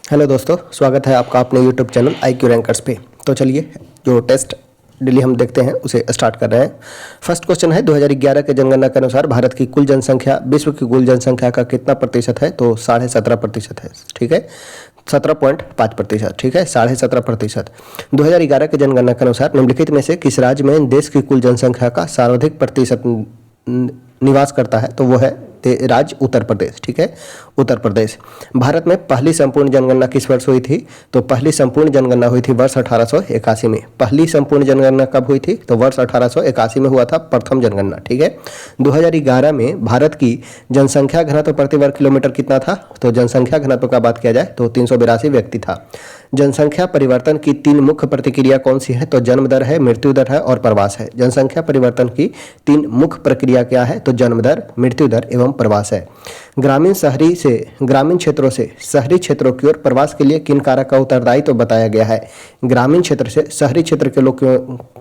Hello दोस्तों, स्वागत है आपका अपने यूट्यूब चैनल IQ रैंकर्स पे। तो चलिए जो टेस्ट डेली हम देखते हैं उसे स्टार्ट कर रहे हैं। फर्स्ट क्वेश्चन है 2011 के जनगणना के अनुसार भारत की कुल जनसंख्या विश्व की कुल जनसंख्या का कितना प्रतिशत है? तो 17.5% है। ठीक है, 17.5%। ठीक है, 17.5%। 2011 के जनगणना के अनुसार निम्नलिखित में से किस राज्य में देश की कुल जनसंख्या का सर्वाधिक प्रतिशत निवास करता है? तो वो है राज्य उत्तर प्रदेश। ठीक है, उत्तर प्रदेश। भारत में पहली संपूर्ण जनगणना किस वर्ष हुई थी? तो पहली संपूर्ण जनगणना हुई थी वर्ष 1881 में। पहली संपूर्ण जनगणना कब हुई थी? तो वर्ष 1881 में हुआ था प्रथम जनगणना। ठीक है, 2011 में भारत की जनसंख्या घनत्व प्रति वर्ग किलोमीटर कितना था? तो जनसंख्या घनत्व का बात किया जाए तो 382 व्यक्ति था। जनसंख्या परिवर्तन की तीन मुख्य प्रतिक्रिया कौन सी है? तो जन्म दर है, मृत्यु दर है और प्रवास है। जनसंख्या परिवर्तन की तीन मुख्य प्रक्रिया क्या है? तो जन्म दर, मृत्यु दर एवं प्रवास है। ग्रामीण क्षेत्रों से शहरी क्षेत्रों की ओर प्रवास के लिए किन कारक का उत्तरदायित्व तो बताया गया है? ग्रामीण क्षेत्र से शहरी क्षेत्र के लोग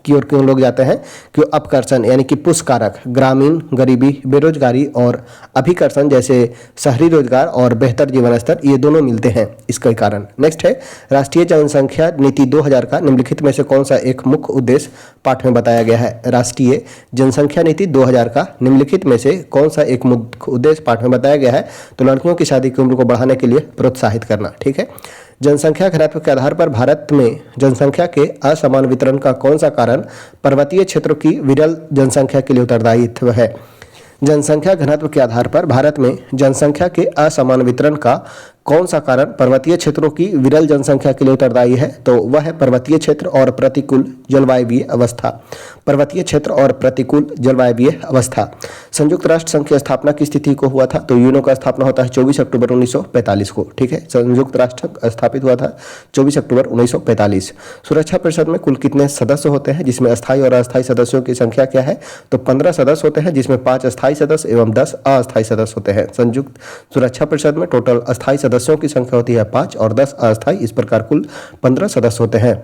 की ओर क्यों लोग जाते हैं? क्यों अपकर्षण यानी कि पुश कारक, ग्रामीण गरीबी, बेरोजगारी और अभिकर्षण जैसे शहरी रोजगार और बेहतर जीवन स्तर, ये दोनों मिलते हैं इसके कारण। नेक्स्ट है राष्ट्रीय जनसंख्या नीति 2000 का निम्नलिखित में से कौन सा एक मुख्य उद्देश्य पाठ में बताया गया है? राष्ट्रीय जनसंख्या नीति 2000 का निम्नलिखित में से कौन सा एक मुख्य उद्देश्य पाठ में बताया गया है? तो लड़कियों की शादी की उम्र को बढ़ाने के लिए प्रोत्साहित करना। ठीक है, जनसंख्या घनत्व के आधार पर भारत में जनसंख्या के असमान वितरण का कौन सा कारण पर्वतीय क्षेत्रों की विरल जनसंख्या के लिए उत्तरदायित्व है? जनसंख्या घनत्व के आधार पर भारत में जनसंख्या के असमान वितरण का कौन सा कारण पर्वतीय क्षेत्रों की विरल जनसंख्या के लिए उत्तरदायी है? तो वह है पर्वतीय क्षेत्र और प्रतिकूल जलवायवीय अवस्था। पर्वतीय क्षेत्र और प्रतिकूल जलवायवीय अवस्था। संयुक्त राष्ट्र संघ की स्थापना किस तिथि को हुआ था? तो यूएनओ का स्थापना होता है 24 अक्टूबर 1945 को। ठीक है, संयुक्त राष्ट्र स्थापित हुआ था 24 अक्टूबर 1945। सुरक्षा परिषद में कुल कितने सदस्य होते हैं, जिसमें अस्थायी और अस्थायी सदस्यों की संख्या क्या है? तो 15 सदस्य होते हैं, जिसमें 5 अस्थायी सदस्य एवं 10 अस्थायी सदस्य होते हैं। संयुक्त सुरक्षा परिषद में टोटल अस्थायी सदस्यों की संख्या होती है 5 और 10 अस्थायी, इस प्रकार कुल 15 सदस्य होते हैं।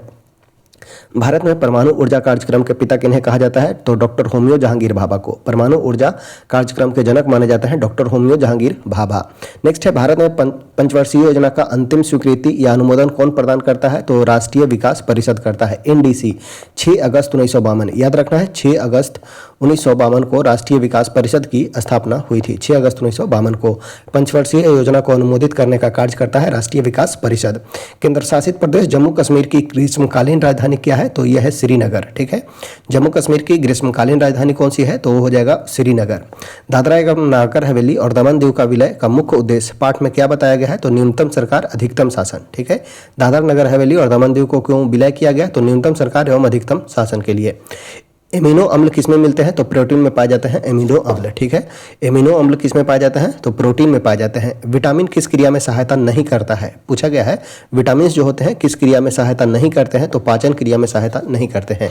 भारत में परमाणु ऊर्जा कार्यक्रम के पिता किन्हें कहा जाता है? तो डॉक्टर होमियो जहांगीर भाभा को परमाणु ऊर्जा कार्यक्रम के जनक माने जाते हैं doctor homeo Jahangir Bhabha. Next है भारत में पंचवर्षीय योजना का अंतिम स्वीकृति या अनुमोदन कौन प्रदान करता है? तो राष्ट्रीय विकास परिषद करता है, NDC। 6 अगस्त 1952, याद रखना है 6 अगस्त 1952 को राष्ट्रीय विकास परिषद की स्थापना हुई थी। 6 अगस्त 1952 को पंचवर्षीय योजना को अनुमोदित करने का कार्य करता है राष्ट्रीय विकास परिषद। केंद्र शासित प्रदेश जम्मू कश्मीर की ग्रीष्मकालीन राजधानी क्या है? तो यह है श्रीनगर। ठीक है, जम्मू कश्मीर की ग्रीष्मकालीन राजधानी कौन सी है? तो वो हो जाएगा श्रीनगर। दादरा एवं नागर हवेली और दमन दीव का विलय का मुख्य उद्देश्य पाठ में क्या बताया गया है? तो न्यूनतम सरकार अधिकतम शासन। ठीक है, दादरा नगर हवेली और दमन दीव को क्यों विलय किया गया? तो न्यूनतम सरकार एवं अधिकतम शासन के लिए। एमिनो अम्ल किसमें मिलते हैं? तो प्रोटीन में पाए जाते हैं एमिनो अम्ल। ठीक है, एमिनो अम्ल किसमें पाए जाते हैं? तो प्रोटीन में पाए जाते हैं। विटामिन किस क्रिया में सहायता नहीं करता है? पूछा गया है विटामिन जो होते हैं किस क्रिया में सहायता नहीं करते हैं? तो पाचन क्रिया में सहायता नहीं करते हैं।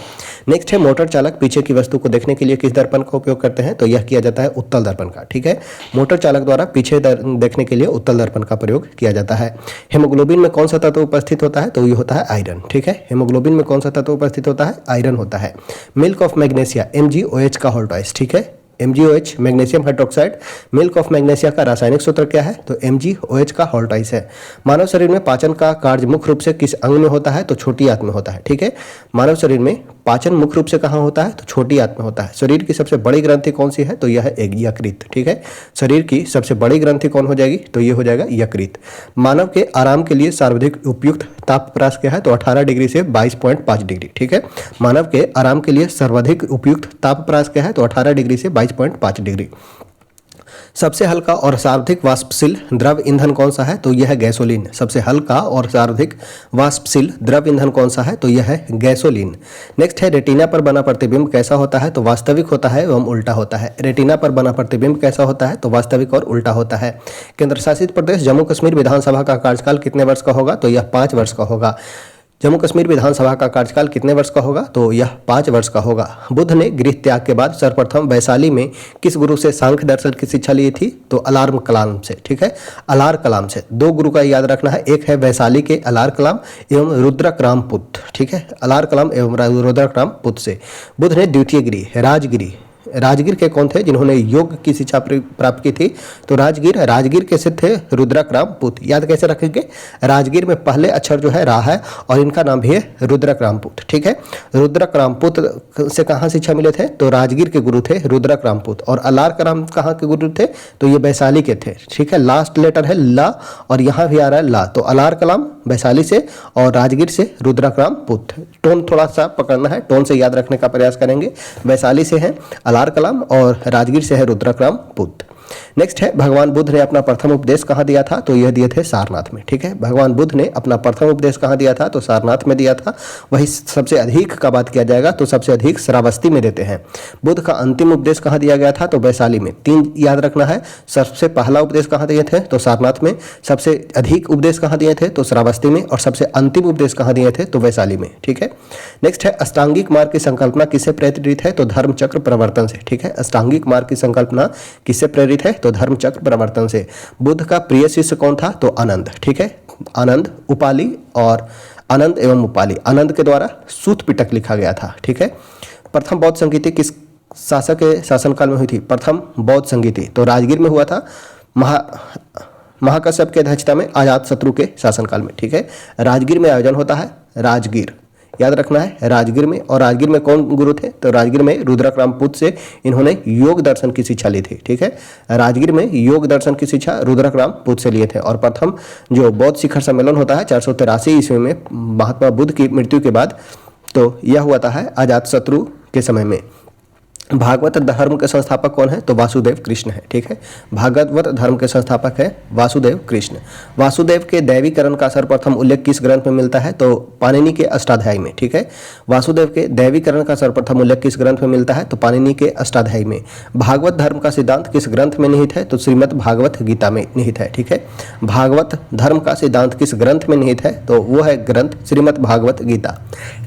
नेक्स्ट है मोटर चालक पीछे की वस्तु को देखने के लिए किस दर्पण का उपयोग करते हैं? तो यह किया जाता है उत्तल दर्पण का। ठीक है, मोटर चालक द्वारा पीछे देखने के लिए उत्तल दर्पण का प्रयोग किया जाता है। हेमोग्लोबिन में कौन सा तत्व उपस्थित होता है? तो ये होता है आयरन। ठीक है, हेमोग्लोबिन में कौन सा तत्व उपस्थित होता है? आयरन होता है। मिल्क ऑफ मैग्नीशिया MgOH का होल्टाइस। ठीक है, MgOH magnesium hydroxide. Milk of magnesia का रासायनिक सूत्र क्या है? तो MgOH का होल्टाइस है। मानव शरीर में पाचन का कार्य मुख्य रूप से किस अंग में होता है? तो छोटी आंत में होता है। ठीक है, मानव शरीर में पाचन मुख्य रूप से कहाँ होता है? तो छोटी आंत में होता है। शरीर की सबसे बड़ी ग्रंथि कौन सी है? तो यह है यकृत। ठीक है, शरीर की सबसे बड़ी ग्रंथि कौन हो जाएगी? तो ये हो जाएगा यकृत। मानव के आराम के लिए सर्वाधिक उपयुक्त तापप्रकाश क्या है? तो 18 डिग्री से 22.5 डिग्री। ठीक है, मानव के आराम के लिए सर्वाधिक उपयुक्त तापप्रकाश क्या है? तो 18 डिग्री से 22.5 डिग्री। सबसे हल्का और सर्वाधिक वाष्पशील द्रव ईंधन कौन सा है? तो यह है गैसोलीन। सबसे हल्का और सर्वाधिक वाष्पशील द्रव ईंधन कौन सा है? तो यह है गैसोलीन। नेक्स्ट है रेटिना पर बना प्रतिबिंब कैसा होता है? तो वास्तविक होता है एवं उल्टा होता है। रेटिना पर बना प्रतिबिंब कैसा होता है? तो वास्तविक और उल्टा होता है। केंद्र शासित प्रदेश जम्मू कश्मीर विधानसभा का कार्यकाल कितने वर्ष का होगा? तो यह 5 वर्ष का होगा। जम्मू कश्मीर विधानसभा का कार्यकाल कितने वर्ष का होगा? तो यह 5 वर्ष का होगा। बुद्ध ने गृह त्याग के बाद सर्वप्रथम वैशाली में किस गुरु से सांख्य दर्शन की शिक्षा ली थी? तो अलार्म कलाम से। ठीक है, अलार कलाम से। 2 गुरु का याद रखना है, एक है वैशाली के अलार कलाम एवं रुद्रक रामपुत। ठीक है, अलार कलाम एवं रुद्रक रामपुत से। बुद्ध ने द्वितीय गिरी राजगिरी राजगीर के कौन थे जिन्होंने योग की शिक्षा प्राप्त की थी? तो राजगीर के सिद्ध थे रुद्रक रामपूत। याद कैसे रखेंगे? राजगीर में पहले अक्षर जो है रा है और इनका नाम भी है रुद्रक रामपूत। ठीक है, रुद्रक रामपूत से कहाँ शिक्षा मिले थे? तो राजगीर के गुरु थे रुद्रक रामपूत। और अलार कलाम कहाँ के गुरु थे? तो ये वैशाली के थे। ठीक है, लास्ट लेटर है ला और यहाँ भी आ रहा है ला, तो अलार कलाम वैशाली से और राजगीर से रुद्रक रामपूत। टोन थोड़ा सा पकड़ना है, टोन से याद रखने का प्रयास करेंगे। वैशाली से है अलार कलाम और राजगीर से है रुद्रक रामपूत। नेक्स्ट है, भगवान बुद्ध ने अपना प्रथम उपदेश कहाँ दिया था? तो यह दिए थे सारनाथ में। ठीक है, भगवान बुद्ध ने अपना प्रथम उपदेश कहाँ दिया था? तो सारनाथ में दिया था। वही सबसे अधिक का बात किया जाएगा तो सबसे अधिक श्रावस्ती में देते हैं। बुद्ध का अंतिम उपदेश कहाँ दिया गया था? तो वैशाली में। 3 याद रखना है, सबसे पहला उपदेश कहाँ दिए थे? तो सारनाथ में। सबसे अधिक उपदेश कहाँ दिए थे? तो श्रावस्ती में। और सबसे अंतिम उपदेश कहाँ दिए थे? तो वैशाली में। ठीक है, नेक्स्ट है, अष्टांगिक मार्ग की संकल्पना किससे प्रेरित है? तो धर्मचक्र प्रवर्तन से। ठीक है, अष्टांगिक मार्ग की संकल्पना किससे प्रेरित है? तो धर्मचक्र प्रवर्तन से। बुद्ध का प्रिय शिष्य कौन था? तो आनंद। ठीक है, आनंद उपाली और आनंद एवं उपाली, आनंद के द्वारा सूत पिटक लिखा गया था। ठीक है, प्रथम बौद्ध संगीति किस शासक के शासनकाल में हुई थी? प्रथम बौद्ध संगीति तो राजगीर में हुआ था, महाकश्यप की अध्यक्षता में अजातशत्रु के शासनकाल में। ठीक है, राजगीर में आयोजन होता है, राजगीर याद रखना है, राजगीर में। और राजगीर में कौन गुरु थे? तो राजगीर में रुद्रक रामपूत से इन्होंने योग दर्शन की शिक्षा ली थी। ठीक है, राजगीर में योग दर्शन की शिक्षा रुद्रक रामपूत से लिए थे। और प्रथम जो बौद्ध शिखर सम्मेलन होता है 483 ईस्वी में महात्मा बुद्ध की मृत्यु के बाद, तो यह हुआ था अजातशत्रु के समय में। भागवत धर्म के संस्थापक कौन है? तो वासुदेव कृष्ण है। ठीक है, भागवत धर्म के संस्थापक है वासुदेव कृष्ण। वासुदेव के दैवीकरण का सर्वप्रथम उल्लेख किस ग्रंथ में मिलता है? तो पाणिनि के अष्टाध्यायी में। ठीक है, वासुदेव के दैवीकरण का सर्वप्रथम उल्लेख किस ग्रंथ में मिलता है? तो पाणिनि के अष्टाध्यायी में। भागवत धर्म का सिद्धांत किस ग्रंथ में निहित है? तो श्रीमद् भागवत गीता में निहित है। ठीक है, भागवत धर्म का सिद्धांत किस ग्रंथ में निहित है? तो वो है ग्रंथ श्रीमद् भागवत गीता।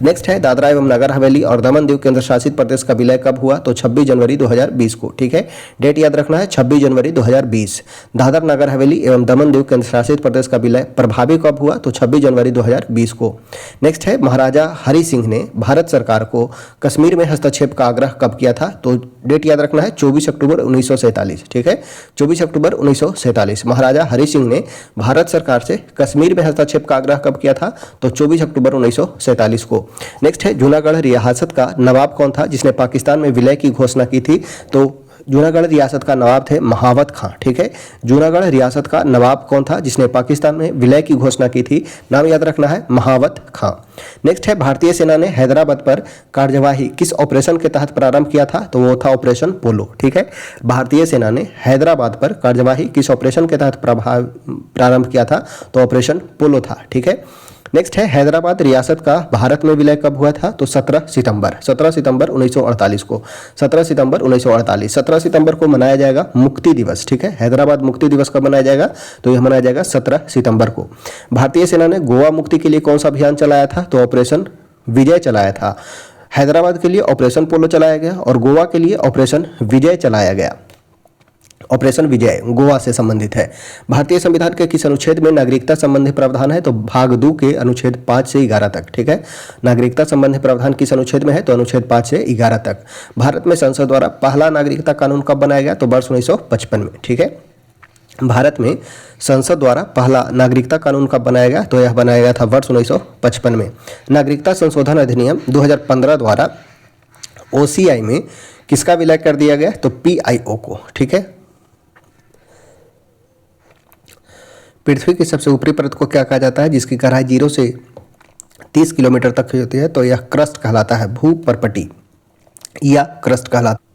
नेक्स्ट है, दादरा एवं नगर हवेली और दमन दीव केंद्र शासित प्रदेश का विलय कब हुआ? तो 26 जनवरी 2020 को। ठीक है, डेट याद रखना है 26 जनवरी 2020। दादर नगर हवेली एवं दमन दीव केंद्र शासित प्रदेश का विलय प्रभावी कब हुआ? तो 26 जनवरी 2020 को। नेक्स्ट है, महाराजा हरि सिंह ने भारत सरकार को कश्मीर में हस्तक्षेप का आग्रह कब किया था? तो डेट याद रखना है 24 अक्टूबर 1947। ठीक है, 24 अक्टूबर 1947 महाराजा हरि सिंह ने भारत सरकार से कश्मीर में हस्तक्षेप का आग्रह कब किया था? तो 24 अक्टूबर 1947 को। नेक्स्ट है, जूनागढ़ रियासत का नवाब कौन था जिसने पाकिस्तान में विलय की घोषणा की थी? तो जूनागढ़ रियासत का नवाब थे महावत खां। ठीक है, जूनागढ़ रियासत का नवाब कौन था जिसने पाकिस्तान में विलय की घोषणा की थी? नाम याद रखना है महावत खां। नेक्स्ट है, भारतीय सेना ने हैदराबाद पर कार्यवाही किस ऑपरेशन के तहत प्रारंभ किया था? तो वो था ऑपरेशन पोलो। ठीक है, भारतीय सेना ने हैदराबाद पर कार्यवाही किस ऑपरेशन के तहत प्रारंभ किया था? तो ऑपरेशन पोलो था। ठीक है, नेक्स्ट है, हैदराबाद रियासत का भारत में विलय कब हुआ था? तो 17 सितंबर 1948 को। 17 सितंबर 1948, 17 सितंबर को मनाया जाएगा मुक्ति दिवस। ठीक है, हैदराबाद मुक्ति दिवस कब मनाया जाएगा? तो यह मनाया जाएगा 17 सितंबर को। भारतीय सेना ने गोवा मुक्ति के लिए कौन सा अभियान चलाया था? तो ऑपरेशन विजय चलाया था। हैदराबाद के लिए ऑपरेशन पोलो चलाया गया और गोवा के लिए ऑपरेशन विजय चलाया गया। ऑपरेशन विजय गोवा से संबंधित है। भारतीय संविधान के किस अनुच्छेद में नागरिकता संबंधी प्रावधान है? तो भाग 2 के अनुच्छेद 5 से 11 तक। ठीक है, नागरिकता संबंधी प्रावधान किस अनुच्छेद में है? तो अनुच्छेद 5 से 11 तक। भारत में संसद द्वारा पहला नागरिकता कानून कब बनाया गया? तो वर्ष 1955 में। ठीक है, भारत में संसद द्वारा पहला नागरिकता कानून कब बनाया गया? तो यह बनाया गया था वर्ष 1955 में। नागरिकता संशोधन अधिनियम 2015 द्वारा OCI में किसका विलय कर दिया गया? तो PIO को। ठीक है, पृथ्वी की सबसे ऊपरी परत को क्या कहा जाता है जिसकी गहराई 0 से 30 किलोमीटर तक होती है? तो यह क्रस्ट कहलाता है, भूपर्पटी या क्रस्ट कहलाता है।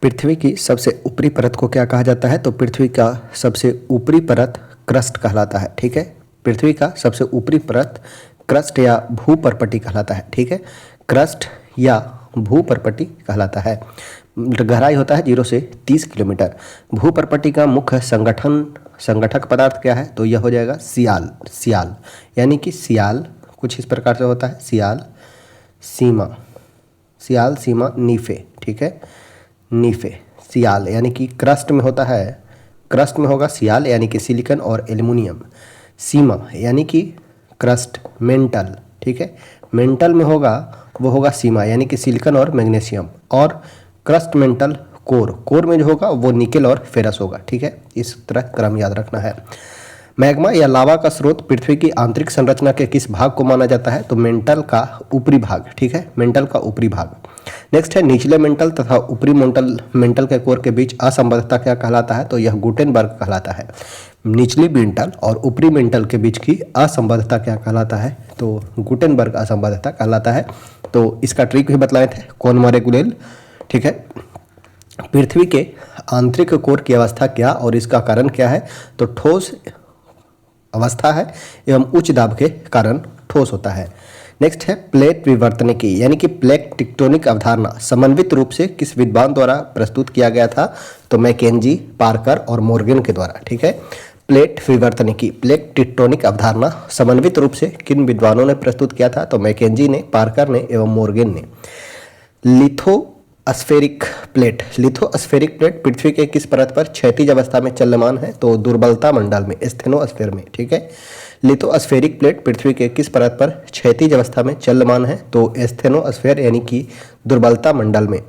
पृथ्वी की सबसे ऊपरी परत को क्या कहा जाता है? तो पृथ्वी का सबसे ऊपरी परत क्रस्ट कहलाता है। ठीक है, पृथ्वी का सबसे ऊपरी परत क्रस्ट या भूपर्पटी कहलाता है। ठीक है, क्रस्ट या भूपर्पटी कहलाता है। गहराई होता है 0 से 30 किलोमीटर। भूपर्पटी का मुख्य संगठक पदार्थ क्या है? तो यह हो जाएगा सियाल यानी कि सियाल कुछ इस प्रकार से होता है, सियाल सीमा नीफे। ठीक है, नीफे सियाल यानी कि क्रस्ट में होता है, क्रस्ट में होगा सियाल यानी कि सिलिकॉन और एल्युमिनियम। सीमा यानी कि क्रस्ट मेंटल। ठीक है, मेंटल में होगा वो होगा सीमा यानी कि सिलिकॉन और मैग्नीशियम। और क्रस्ट मेंटल कोर, कोर में जो होगा वो निकेल और फेरस होगा। ठीक है, इस तरह क्रम याद रखना है। मैग्मा या लावा का स्रोत पृथ्वी की आंतरिक संरचना के किस भाग को माना जाता है? तो मेंटल का ऊपरी भाग। ठीक है, मेंटल का ऊपरी भाग। नेक्स्ट है निचले मेंटल तथा ऊपरी मेंटल के कोर के बीच असंबद्धता क्या कहलाता है? तो यह गुटेनबर्ग कहलाता है। निचली मेंटल और ऊपरी मेंटल के बीच की असंबद्धता क्या कहलाता है? तो गुटेनबर्ग असंबद्धता कहलाता है। तो इसका ट्रिक भी बतलाए थे, कॉनमरेगुलेल। ठीक है, पृथ्वी के आंतरिक कोर की अवस्था क्या और इसका कारण क्या है? तो ठोस अवस्था है एवं उच्च दाब के कारण ठोस होता है। नेक्स्ट है प्लेट विवर्तनिकी यानी कि प्लेट टेक्टोनिक अवधारणा समन्वित रूप से किस विद्वान द्वारा प्रस्तुत किया गया था? तो मैकेंजी, पार्कर और मोर्गन के द्वारा। ठीक है, प्लेट विवर्तनिकी, प्लेट टेक्टोनिक अवधारणा समन्वित रूप से किन विद्वानों ने प्रस्तुत किया था? तो मैकेंजी ने, पार्कर ने एवं मोर्गन ने। लिथोस्फेरिक प्लेट, लिथोस्फेरिक प्लेट पृथ्वी के किस परत पर क्षैतिज अवस्था में चलमान है? तो दुर्बलता मंडल में, स्टेनोस्फेयर में। ठीक है, लिथोस्फेरिक प्लेट पृथ्वी के किस परत पर क्षैतिज अवस्था में चलमान है? तो स्टेनोस्फेयर यानी कि दुर्बलता मंडल में।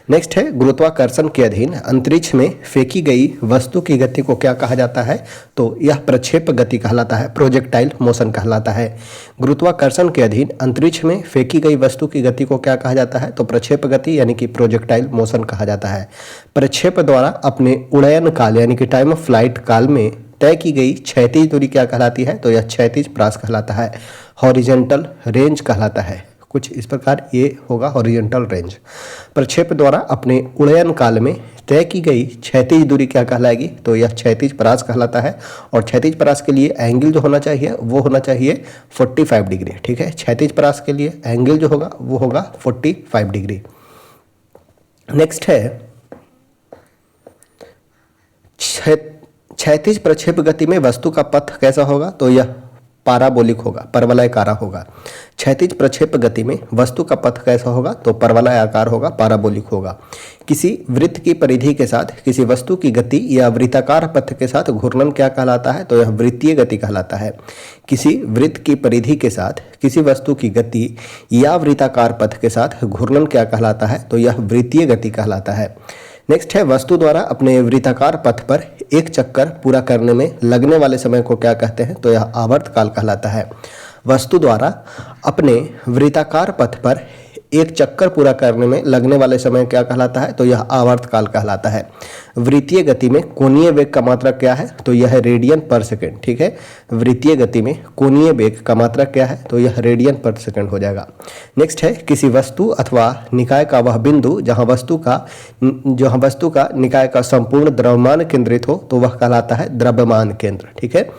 नेक्स्ट है गुरुत्वाकर्षण के अधीन अंतरिक्ष में फेंकी गई वस्तु की गति को क्या कहा जाता है? तो यह प्रक्षेप गति कहलाता है, प्रोजेक्टाइल मोशन कहलाता है। गुरुत्वाकर्षण के अधीन अंतरिक्ष में फेंकी गई वस्तु की गति को क्या कहा जाता है? तो प्रक्षेप गति यानी कि प्रोजेक्टाइल मोशन कहा जाता है। प्रक्षेप द्वारा अपने उड़यन काल यानी कि टाइम ऑफ फ्लाइट काल में तय की गई क्षैतिज दूरी क्या कहलाती है? तो यह क्षैतिज परास कहलाता है, हॉरिजेंटल रेंज कहलाता है। कुछ इस प्रकार ये होगा हॉरिजेंटल रेंज। प्रक्षेप द्वारा अपने उड़यन काल में तय की गई क्षैतिज दूरी क्या कहलाएगी? तो यह क्षैतिज परास कहलाता है। और क्षैतिज परास के लिए एंगल जो होना चाहिए वो होना चाहिए 45 डिग्री। ठीक है, क्षैतिज परास के लिए एंगल जो होगा वो होगा 45 डिग्री। नेक्स्ट है क्षैतिज प्रक्षेप गति में वस्तु का पथ कैसा होगा? तो यह पाराबोलिक होगा, परवलयाकार होगा। क्षैतिज प्रक्षेप गति में वस्तु का पथ कैसा होगा? तो परवलयाकार होगा, पाराबोलिक होगा। किसी वृत्त की परिधि के साथ किसी वस्तु की गति या वृत्ताकार पथ के साथ घूर्णन क्या कहलाता है? तो यह वृत्तीय गति कहलाता है। किसी वृत्त की परिधि के साथ किसी वस्तु की गति या वृत्ताकार पथ के साथ घूर्णन क्या कहलाता है? तो यह वृत्तीय गति कहलाता है। नेक्स्ट है वस्तु द्वारा अपने वृत्ताकार पथ पर एक चक्कर पूरा करने में लगने वाले समय को क्या कहते हैं? तो यह आवर्तकाल कहलाता है। वस्तु द्वारा अपने वृत्ताकार पथ पर एक चक्कर पूरा करने में लगने वाले समय क्या कहलाता है? तो यह आवर्तकाल कहलाता है। वृत्तीय गति में कोणीय वेग का मात्रक क्या है? तो यह रेडियन पर सेकेंड। ठीक है, वृत्तीय गति में कोणीय वेग का मात्रक क्या है? तो यह रेडियन पर सेकेंड हो जाएगा। नेक्स्ट है किसी वस्तु अथवा निकाय का वह बिंदु जहां वस्तु का निकाय का संपूर्ण द्रव्यमान केंद्रित हो तो वह कहलाता है द्रव्यमान केंद्र। ठीक है,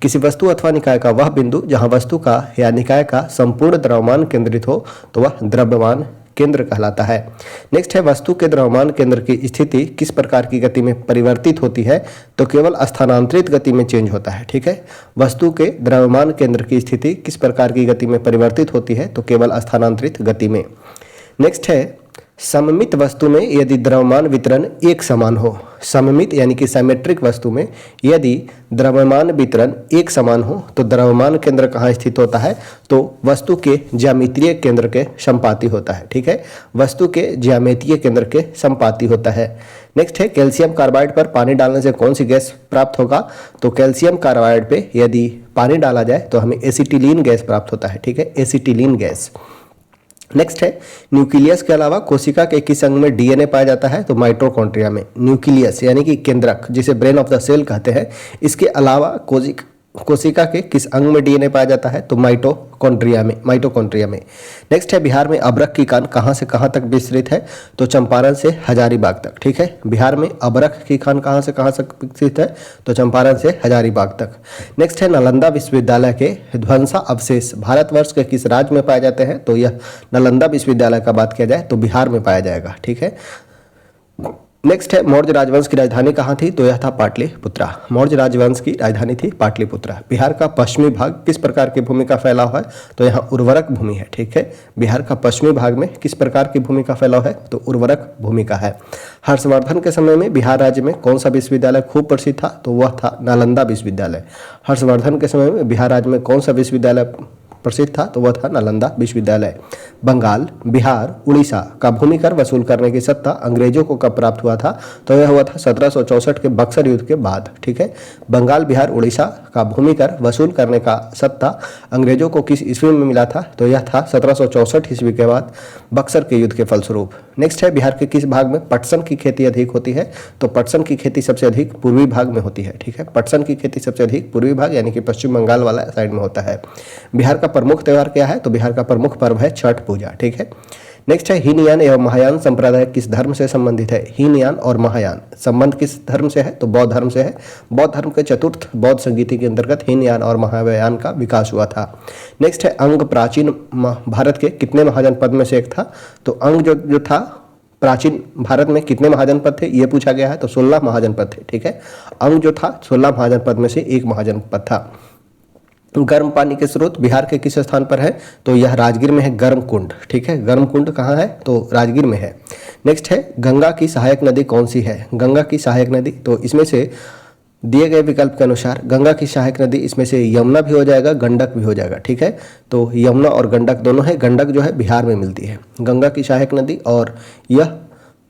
किसी वस्तु अथवा निकाय का वह बिंदु जहां वस्तु का या निकाय का संपूर्ण द्रव्यमान केंद्रित हो तो वह द्रव्यमान केंद्र कहलाता है। नेक्स्ट है वस्तु के द्रव्यमान केंद्र की स्थिति किस प्रकार की गति में परिवर्तित होती है? तो केवल स्थानांतरित गति में चेंज होता है। ठीक है, वस्तु के द्रव्यमान केंद्र की स्थिति किस प्रकार की गति में परिवर्तित होती है? तो केवल स्थानांतरित गति में। नेक्स्ट है सममित वस्तु में यदि द्रव्यमान वितरण एक समान हो, सममित यानी कि सिमेट्रिक वस्तु में यदि द्रव्यमान वितरण एक समान हो तो द्रव्यमान केंद्र कहाँ स्थित होता है? तो वस्तु के ज्यामितीय केंद्र के संपाती होता है। ठीक है, वस्तु के ज्यामितीय केंद्र के संपाती होता है। नेक्स्ट है कैल्शियम कार्बाइड पर पानी डालने से कौन सी गैस प्राप्त होगा? तो कैल्शियम कार्बाइड पे यदि पानी डाला जाए तो हमें एसिटिलीन गैस प्राप्त होता है। ठीक है, एसिटिलीन गैस। नेक्स्ट है न्यूक्लियस के अलावा कोशिका के किस अंग में डीएनए पाया जाता है? तो माइटोकॉन्ड्रिया में। न्यूक्लियस यानी कि केंद्रक जिसे ब्रेन ऑफ द सेल कहते हैं, इसके अलावा कोशिका के किस अंग में डीएनए पाया जाता है? तो माइटोकॉन्ड्रिया में। नेक्स्ट है बिहार में अबरख की खान कहाँ से कहाँ तक विस्तृत है? तो चंपारण से हजारीबाग तक। ठीक है, बिहार में अबरख की खान कहाँ से कहाँ तक विस्तृत है? तो चंपारण से हजारीबाग तक। नेक्स्ट है नालंदा विश्वविद्यालय के ध्वंसा अवशेष भारतवर्ष के किस राज्य में पाए जाते हैं? तो यह नालंदा विश्वविद्यालय का बात किया जाए तो बिहार में पाया जाएगा। ठीक है, नेक्स्ट है मौर्य राजवंश की राजधानी कहाँ थी? तो यह था पाटलिपुत्रा। मौर्य राजवंश की राजधानी थी पाटलिपुत्रा। बिहार का पश्चिमी भाग किस प्रकार की भूमि का फैलाव है? तो यहाँ उर्वरक भूमि है। ठीक है, बिहार का पश्चिमी भाग में किस प्रकार की भूमि का फैलाव है? तो उर्वरक भूमि का है। हर्षवर्धन के समय में बिहार राज्य में कौन सा विश्वविद्यालय खूब प्रसिद्ध था? तो वह था नालंदा विश्वविद्यालय। हर्षवर्धन के समय में बिहार राज्य में कौन सा विश्वविद्यालय प्रसिद्ध था तो वह था नालंदा विश्वविद्यालय। बंगाल, बिहार, उड़ीसा का भूमि कर वसूल करने की सत्ता अंग्रेजों को कब प्राप्त हुआ था? तो यह हुआ था 1764 के बक्सर युद्ध के बाद। ठीक है, बंगाल, बिहार, उड़ीसा का भूमि कर वसूल करने का सत्ता अंग्रेजों को किस ईस्वी में मिला था? तो यह था 1764 ईस्वी के बाद बक्सर के युद्ध के फलस्वरूप। नेक्स्ट है, बिहार के किस भाग में पटसन की खेती अधिक होती है? तो पटसन की खेती सबसे अधिक पूर्वी भाग में होती है। ठीक है, पटसन की खेती सबसे अधिक पूर्वी भाग यानी कि पश्चिम बंगाल वाला साइड में होता है। बिहार का प्रमुख त्यौहार क्या है? तो बिहार का प्रमुख पर्व है छठ पूजा। ठीक है, नेक्स्ट है, हीनयान एवं महायान संप्रदाय किस धर्म से संबंधित है? हीनयान और महायान संबंध किस धर्म से है? तो बौद्ध धर्म से है। बौद्ध धर्म के चतुर्थ बौद्ध संगीति के अंतर्गत हीनयान और महायान का विकास हुआ था। नेक्स्ट है, अंग प्राचीन भारत के कितने महाजनपद में से एक था? तो अंग जो था प्राचीन भारत में कितने महाजनपद थे ये पूछा गया है, तो 16 महाजनपद थे। ठीक है, अंग जो था 16 महाजनपद में से एक महाजनपद था। गर्म पानी के स्रोत बिहार के किस स्थान पर है? तो यह राजगीर में है, गर्म कुंड। ठीक है, गर्म कुंड कहाँ है? तो राजगीर में है। नेक्स्ट है, गंगा की सहायक नदी कौन सी है? गंगा की सहायक नदी, तो इसमें से दिए गए विकल्प के अनुसार गंगा की सहायक नदी इसमें से यमुना भी हो जाएगा, गंडक भी हो जाएगा। ठीक है, तो यमुना और गंडक दोनों है। गंडक जो है बिहार में मिलती है, गंगा की सहायक नदी, और यह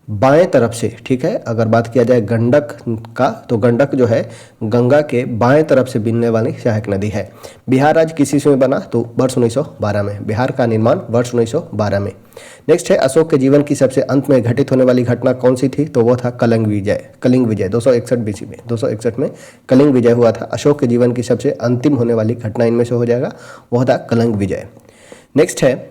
बाएं तरफ से, ठीक है, अगर बात किया जाए गंडक का तो गंडक जो है गंगा के बाएं तरफ से बिनने वाली सहायक नदी है। बिहार राज्य किस ईस्वी में बना? तो वर्ष 1912 में। बिहार का निर्माण वर्ष 1912 में। नेक्स्ट है, अशोक के जीवन की सबसे अंत में घटित होने वाली घटना कौन सी थी? तो वो था कलिंग विजय। कलिंग विजय 261 बीसी में, 261 में कलिंग विजय हुआ था। अशोक के जीवन की सबसे अंतिम होने वाली घटना इनमें से हो जाएगा, वह था कलिंग विजय। नेक्स्ट है,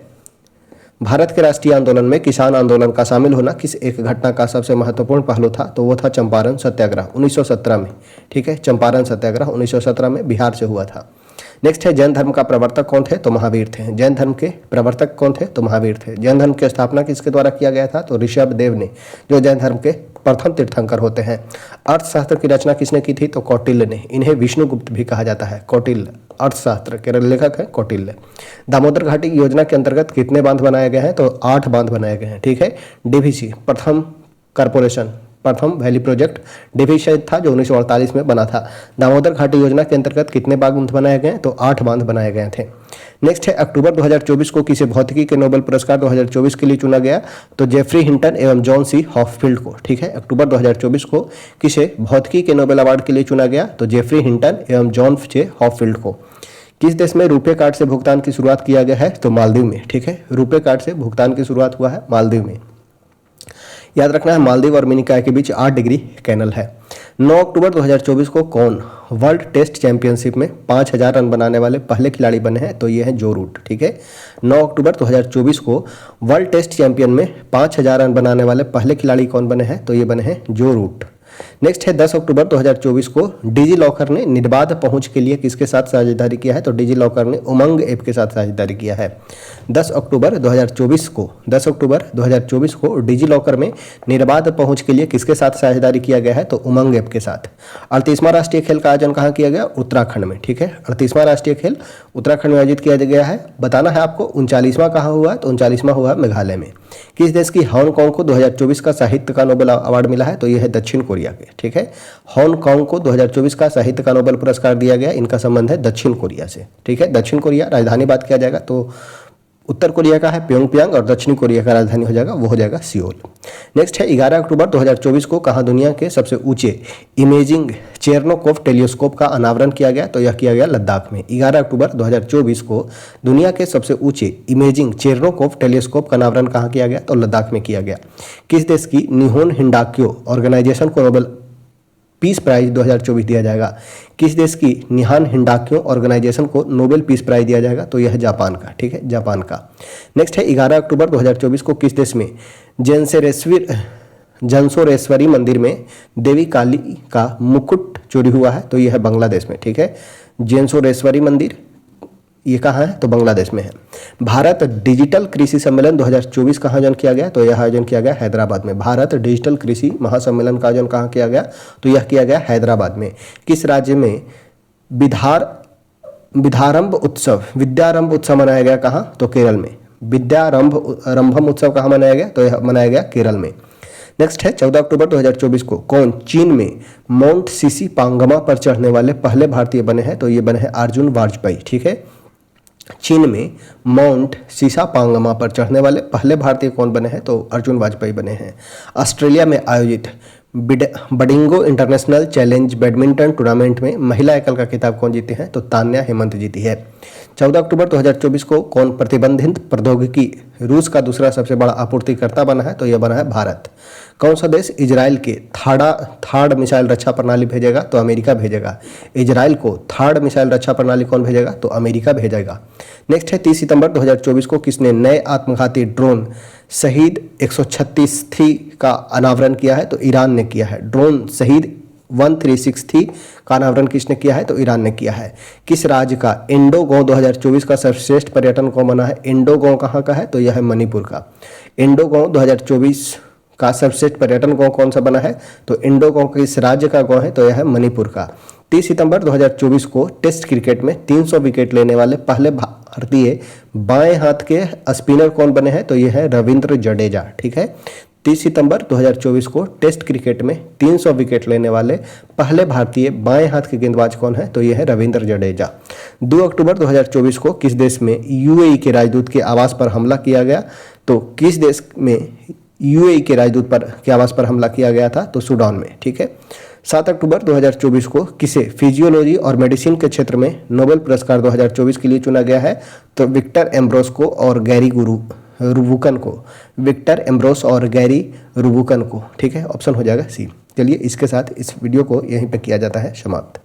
भारत के राष्ट्रीय आंदोलन में किसान आंदोलन का शामिल होना किस एक घटना का सबसे महत्वपूर्ण पहलू था? तो वो था चंपारण सत्याग्रह 1917 में। ठीक है, चंपारण सत्याग्रह 1917 में बिहार से हुआ था। नेक्स्ट है, जैन धर्म का प्रवर्तक कौन थे? तो महावीर थे। जैन धर्म के प्रवर्तक कौन थे? तो महावीर थे। जैन धर्म की स्थापना किसके द्वारा किया गया था? तो ऋषभ देव ने, जो जैन धर्म के प्रथम तीर्थंकर होते हैं। अर्थशास्त्र की रचना किसने की थी? तो कौटिल्य ने। इन्हें विष्णुगुप्त भी कहा जाता है। कौटिल्य अर्थशास्त्र के लेखक है कौटिल्य। दामोदर घाटी योजना के अंतर्गत कितने बांध बनाए गए हैं? तो 8 बांध बनाए गए हैं। ठीक है, डीवीसी प्रथम कॉर्पोरेशन, प्रथम वैली प्रोजेक्ट डीवीसी था जो 1948 में बना था। दामोदर घाटी योजना के अंतर्गत कितने बांध बनाए गए? तो 8 बांध बनाए गए थे। नेक्स्ट है, अक्टूबर 2024 को किसे भौतिकी के नोबेल पुरस्कार 2024 के लिए चुना गया? तो जेफरी हिंटन एवं जॉन सी हॉफफील्ड को। ठीक है, अक्टूबर 2024 को किसे भौतिकी के नोबेल अवार्ड के लिए चुना गया? तो जेफरी हिंटन एवं जॉन से हॉफफील्ड को। किस देश में रुपे कार्ड से भुगतान की शुरुआत किया गया है? तो मालदीव में। ठीक है, रुपे कार्ड से भुगतान की शुरुआत हुआ है मालदीव में। याद रखना है, मालदीव और मिनिकॉय के बीच 8 डिग्री कैनल है। 9 अक्टूबर 2024 को कौन वर्ल्ड टेस्ट चैंपियनशिप में 5000 रन बनाने वाले पहले खिलाड़ी बने हैं? तो ये हैं जो रूट। ठीक है, 9 अक्टूबर 2024 को वर्ल्ड टेस्ट चैंपियन में 5000 रन बनाने वाले पहले खिलाड़ी कौन बने हैं? तो ये बने हैं जो रूट। नेक्स्ट है, 10 अक्टूबर 2024 को डिजी लॉकर ने निर्बाध पहुंच के लिए किसके साथ साझेदारी किया है? तो डिजी लॉकर ने उमंग ऐप के साथ साझेदारी किया है। 10 अक्टूबर 2024 को डिजी लॉकर में निर्बाध पहुंच के लिए किसके साथ साझेदारी किया गया है? तो उमंग ऐप के साथ। 38वां राष्ट्रीय खेल का आयोजन कहाँ किया गया? उत्तराखंड में। ठीक है, 38वां राष्ट्रीय खेल उत्तराखंड में आयोजित किया गया है। बताना है आपको 39वां कहाँ हुआ? तो 39वां हुआ मेघालय में। किस देश की हांगकांग को 2024 का साहित्य का नोबेल अवार्ड मिला है? तो यह है दक्षिण कोरिया के। ठीक है, हांगकांग को 2024 का साहित्य का नोबेल पुरस्कार दिया गया। इनका संबंध है दक्षिण कोरिया से। ठीक है, दक्षिण कोरिया राजधानी बात किया जाएगा तो उत्तर कोरिया का है प्योंगयांग और दक्षिण कोरिया का राजधानी हो जाएगा वो हो जाएगा सियोल। नेक्स्ट है, 11 अक्टूबर 2024 को कहाँ दुनिया के सबसे ऊंचे इमेजिंग चेरनोकोव टेलीस्कोप का अनावरण किया गया? तो यह किया गया लद्दाख में। 11 अक्टूबर 2024 को दुनिया के सबसे ऊंचे इमेजिंग चेरनोकोव टेलीस्कोप का अनावरण कहाँ किया गया? तो लद्दाख में किया गया। किस देश की निहोन हिंडाक्यो ऑर्गेनाइजेशन को नोबेल पीस प्राइज 2024 दिया जाएगा? किस देश की निहान हिंडाक्यो ऑर्गेनाइजेशन को नोबेल पीस प्राइज दिया जाएगा? तो यह जापान का। ठीक है, जापान का। नेक्स्ट है, 11 अक्टूबर 2024 को किस देश में जंसोरेश्वरी मंदिर में देवी काली का मुकुट चोरी हुआ है? तो यह है बांग्लादेश में। ठीक है, जंसोरेश्वरी मंदिर ये कहाँ है? तो बांग्लादेश में है। भारत डिजिटल कृषि सम्मेलन 2024 कहाँ आयोजन किया गया? तो यह आयोजन किया गया हैदराबाद में। भारत डिजिटल कृषि महासम्मेलन का आयोजन कहाँ किया गया? तो यह किया गया हैदराबाद में। किस राज्य में विद्यारंभ उत्सव मनाया गया? कहाँ? तो केरल में। विद्यारंभम उत्सव कहाँ मनाया गया? तो यह मनाया गया केरल में। नेक्स्ट है, 14 अक्टूबर 2024 को कौन चीन में माउंट सीसी पांगमा पर चढ़ने वाले पहले भारतीय बने हैं? तो ये बने हैं अर्जुन वाजपेयी। ठीक है, चीन में माउंट सीसापांगमा पर चढ़ने वाले पहले भारतीय कौन बने हैं? तो अर्जुन वाजपेयी बने हैं। ऑस्ट्रेलिया में आयोजित बडिंगो इंटरनेशनल चैलेंज बैडमिंटन टूर्नामेंट में महिला एकल का खिताब कौन जीती है? तो तान्या हेमंत जीती है। 14 अक्टूबर 2024 को कौन प्रतिबंधित प्रौद्योगिकी रूस का दूसरा सबसे बड़ा आपूर्तिकर्ता बना है? तो यह बना है भारत। कौन सा देश इजराइल के थार्ड मिसाइल रक्षा प्रणाली भेजेगा? तो अमेरिका भेजेगा। इजराइल को थार्ड मिसाइल रक्षा प्रणाली कौन भेजेगा? तो अमेरिका भेजेगा। नेक्स्ट है 30 सितंबर 2024 को किसने नए आत्मघाती ड्रोन शहीद 136 का अनावरण किया है? तो ईरान ने किया है। ड्रोन शहीद 1363 का अनावरण किसने किया है? तो ईरान ने किया है। किस राज्य का इंडोगो 2024 का सर्वश्रेष्ठ पर्यटन कौन बना है? इंडोगो कहाँ का है? तो यह है मणिपुर का। इंडोगो 2024 का सर्वश्रेष्ठ पर्यटन गांव कौन सा बना है? तो इंडोगो किस राज्य का गांव है? तो यह है मणिपुर का। 30 सितंबर 2024 को टेस्ट क्रिकेट में 300 विकेट लेने वाले पहले भारतीय बाएं हाथ के स्पिनर कौन बने हैं? तो यह है रविंद्र जडेजा। ठीक है, 30 सितंबर 2024 को टेस्ट क्रिकेट में 300 विकेट लेने वाले पहले भारतीय बाएं हाथ के गेंदबाज कौन है? तो यह है रविंद्र जडेजा। 2 अक्टूबर 2024 को किस देश में यूएई के राजदूत के आवास पर हमला किया गया? तो किस देश में यूएई के राजदूत के आवास पर हमला किया गया था? तो सूडान में। ठीक है, 7 अक्टूबर 2024 को किसे फिजियोलॉजी और मेडिसिन के क्षेत्र में नोबेल पुरस्कार 2024 के लिए चुना गया है? तो विक्टर एम्ब्रोस को और गैरी रुबुकन को। विक्टर एम्ब्रोस और गैरी रुबुकन को। ठीक है, ऑप्शन हो जाएगा सी। चलिए इसके साथ इस वीडियो को यहीं पे किया जाता है समाप्त।